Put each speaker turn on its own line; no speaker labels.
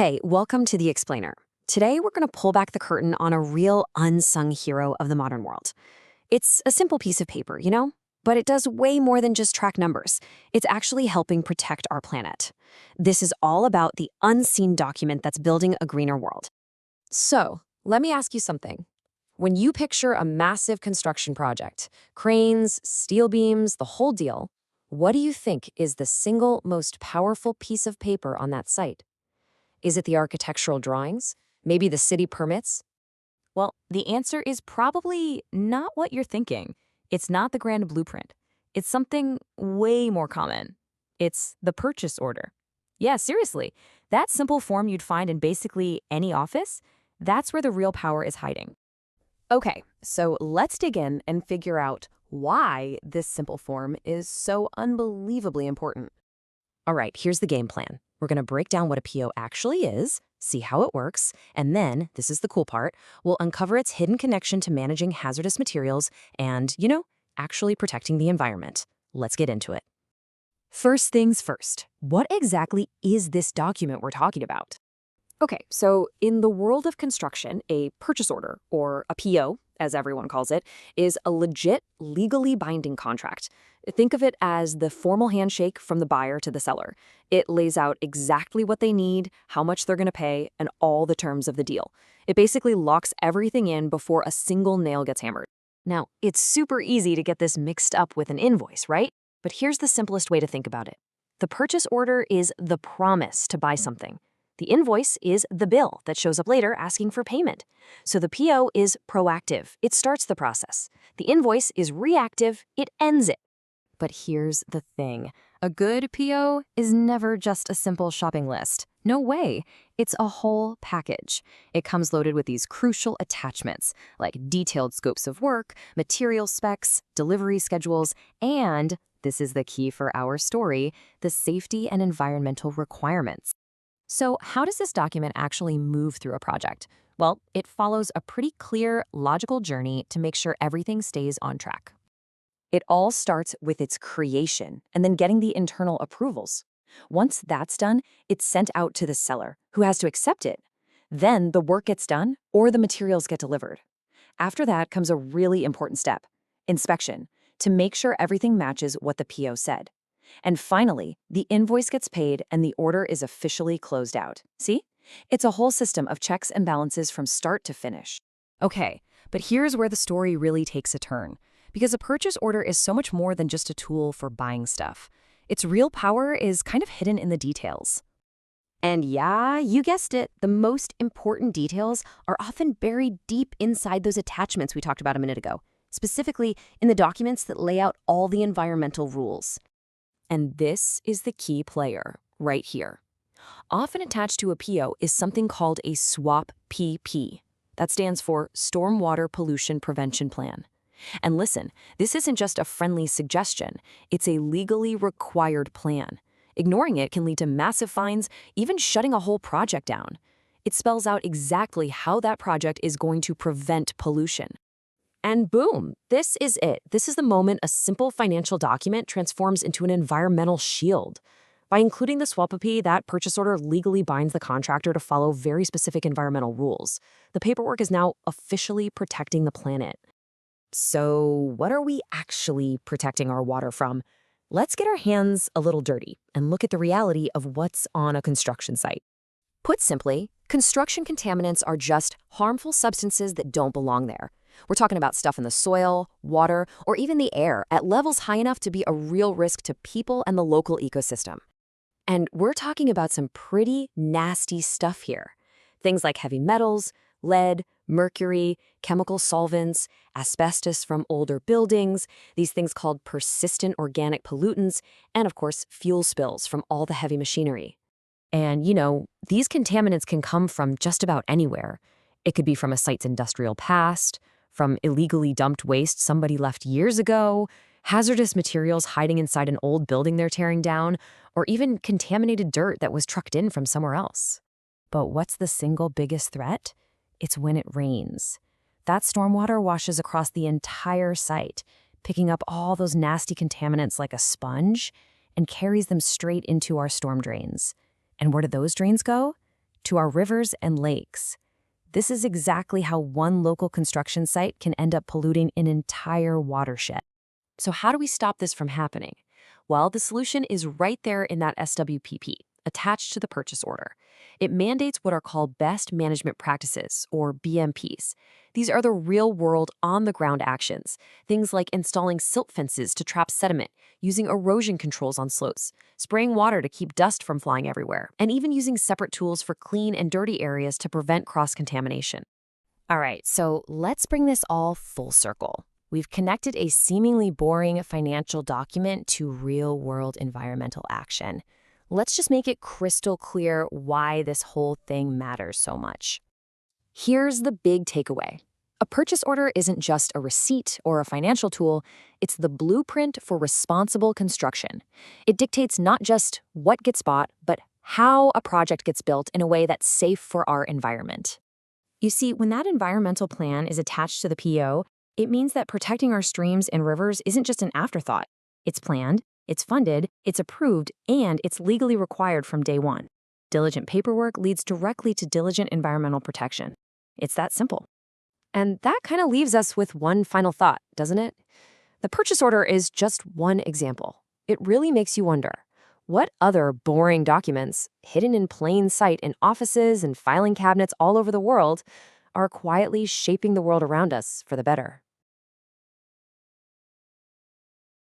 Hey, welcome to The Explainer. Today, we're going to pull back the curtain on a real unsung hero of the modern world. It's a simple piece of paper, but it does way more than just track numbers. It's actually helping protect our planet. This is all about the unseen document that's building a greener world. So, let me ask you something. When you picture a massive construction project, cranes, steel beams, the whole deal, what do you think is the single most powerful piece of paper on that site? Is it the architectural drawings? Maybe the city permits?
Well, the answer is probably not what you're thinking. It's not the grand blueprint. It's something way more common. It's the purchase order. Yeah, seriously. That simple form you'd find in basically any office, that's where the real power is hiding. Okay, so let's dig in and figure out why this simple form is so unbelievably important.
All right, here's the game plan. We're going to break down what a PO actually is, see how it works, and then, this is the cool part, we'll uncover its hidden connection to managing hazardous materials and, actually protecting the environment. Let's get into it. First things first, what exactly is this document we're talking about? Okay, so in the world of construction, a purchase order, or a PO, as everyone calls it, is a legit, legally binding contract. Think of it as the formal handshake from the buyer to the seller. It lays out exactly what they need, how much they're going to pay, and all the terms of the deal. It basically locks everything in before a single nail gets hammered. Now, it's super easy to get this mixed up with an invoice, right? But here's the simplest way to think about it. The purchase order is the promise to buy something. The invoice is the bill that shows up later asking for payment. So the PO is proactive. It starts the process. The invoice is reactive. It ends it. But here's the thing. A good PO is never just a simple shopping list. No way. It's a whole package. It comes loaded with these crucial attachments, like detailed scopes of work, material specs, delivery schedules, and, this is the key for our story, the safety and environmental requirements. So how does this document actually move through a project? Well, it follows a pretty clear, logical journey to make sure everything stays on track. It all starts with its creation and then getting the internal approvals. Once that's done, it's sent out to the seller, who has to accept it. Then the work gets done or the materials get delivered. After that comes a really important step, inspection, to make sure everything matches what the PO said. And finally, the invoice gets paid and the order is officially closed out. See? It's a whole system of checks and balances from start to finish. Okay, but here's where the story really takes a turn. Because a purchase order is so much more than just a tool for buying stuff. Its real power is kind of hidden in the details. And yeah, you guessed it, the most important details are often buried deep inside those attachments we talked about a minute ago, specifically in the documents that lay out all the environmental rules. And this is the key player, right here. Often attached to a PO is something called a SWAP PP. That stands for Stormwater Pollution Prevention Plan. And listen, this isn't just a friendly suggestion, it's a legally required plan. Ignoring it can lead to massive fines, even shutting a whole project down. It spells out exactly how that project is going to prevent pollution. And boom, this is it. This is the moment a simple financial document transforms into an environmental shield. By including the SWAPAP, that purchase order legally binds the contractor to follow very specific environmental rules. The paperwork is now officially protecting the planet. So what are we actually protecting our water from? Let's get our hands a little dirty and look at the reality of what's on a construction site. Put simply, construction contaminants are just harmful substances that don't belong there. We're talking about stuff in the soil, water, or even the air at levels high enough to be a real risk to people and the local ecosystem. And we're talking about some pretty nasty stuff here. Things like heavy metals, lead, mercury, chemical solvents, asbestos from older buildings, these things called persistent organic pollutants, and of course, fuel spills from all the heavy machinery. And these contaminants can come from just about anywhere. It could be from a site's industrial past, from illegally dumped waste somebody left years ago, hazardous materials hiding inside an old building they're tearing down, or even contaminated dirt that was trucked in from somewhere else. But what's the single biggest threat? It's when it rains. That stormwater washes across the entire site, picking up all those nasty contaminants like a sponge and carries them straight into our storm drains. And where do those drains go?
to our rivers and lakes. This is exactly how one local construction site can end up polluting an entire watershed.
So how do we stop this from happening? Well, the solution is right there in that SWPP, attached to the purchase order. It mandates what are called best management practices, or BMPs. These are the real-world, on-the-ground actions, things like installing silt fences to trap sediment, using erosion controls on slopes, spraying water to keep dust from flying everywhere, and even using separate tools for clean and dirty areas to prevent cross-contamination.
All right, so let's bring this all full circle. We've connected a seemingly boring financial document to real-world environmental action. Let's just make it crystal clear why this whole thing matters so much.
Here's the big takeaway. A purchase order isn't just a receipt or a financial tool, it's the blueprint for responsible construction. It dictates not just what gets bought, but how a project gets built in a way that's safe for our environment. You see, when that environmental plan is attached to the PO, it means that protecting our streams and rivers isn't just an afterthought. It's planned, it's funded, it's approved, and it's legally required from day one. Diligent paperwork leads directly to diligent environmental protection. It's that simple. And that kind of leaves us with one final thought, doesn't it? The purchase order is just one example. It really makes you wonder, what other boring documents, hidden in plain sight in offices and filing cabinets all over the world, are quietly shaping the world around us for the better?